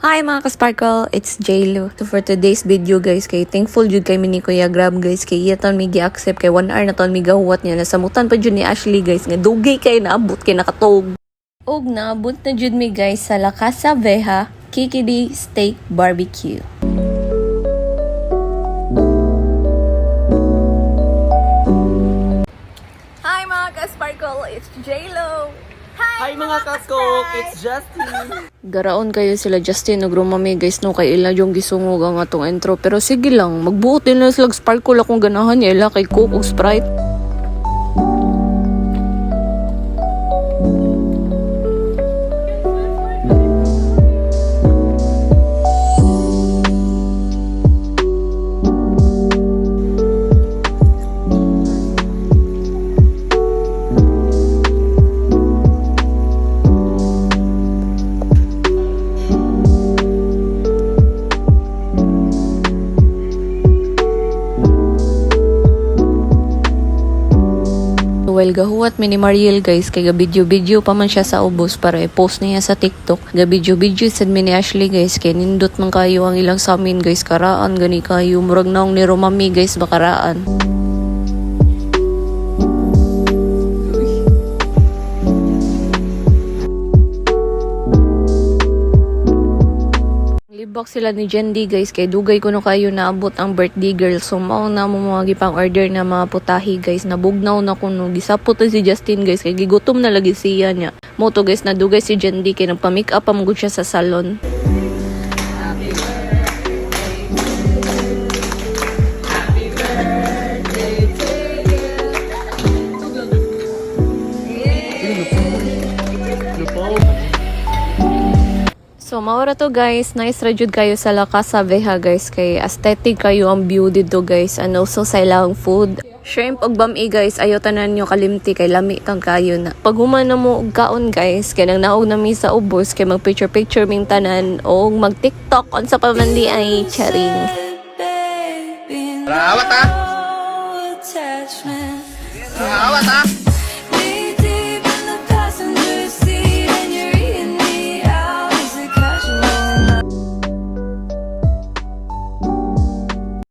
Hi mga ka-sparkle, it's Jaylo. So for today's video guys, kay thankful jud kay ni Kuya Grab guys, kay iya taon mi gi-accept kay 1 hour na taon mi gahuwat niya. Nasamutan pa jud ni Ashley guys, nga dugay kay naabot kay nakatog. Og naabot na jud mi guys sa La Casa Vieja Kikidi Steak Barbecue. Hi mga ka-sparkle, it's Jaylo. Hi mga kaskok, it's Justin. Garaon kayo sila Justin ug Romami guys no kay ila yung gisungog ang atong intro, pero sige lang magbuot din na sila sparkle akong ganahan niya ila kay Coke ug Sprite. While gahuwat mi ni Mariel guys, kay gabidyo-bidyo pa man siya sa ubos para i-post niya sa TikTok. Gabidyo-bidyo sad mi ni Ashley guys, kay nindot man kayo ang ilang samin guys, karaan gani kayo murag naong ni Romami guys bakaraan. Libak sila ni Jendi guys, kay dugay ko no kayo naabot ang birthday girl. So mao na mo mga gipang order na mga putahi guys, nabugnaw na kuno gisapot na si Justin guys, kay gigutom na lagi siya niya. Mo to guys, nadugay si Jendi kay nagpa-make up amgud siya sa salon. So, maura to guys. Nice rajud kayo sa La Casa Vieja guys. Kay aesthetic kayo ang view dito guys. And also sa ilang food. Shrimp og bami guys. Ayaw tanan nyo kalimti. Kay lami tang kayo na. Pag human na mo og kaon guys. Kay nang naog na mi sa ubos. Kay mag picture ming tanan. O mag TikTok. On sa pamandi ay charing. Awat ha? Awat ha?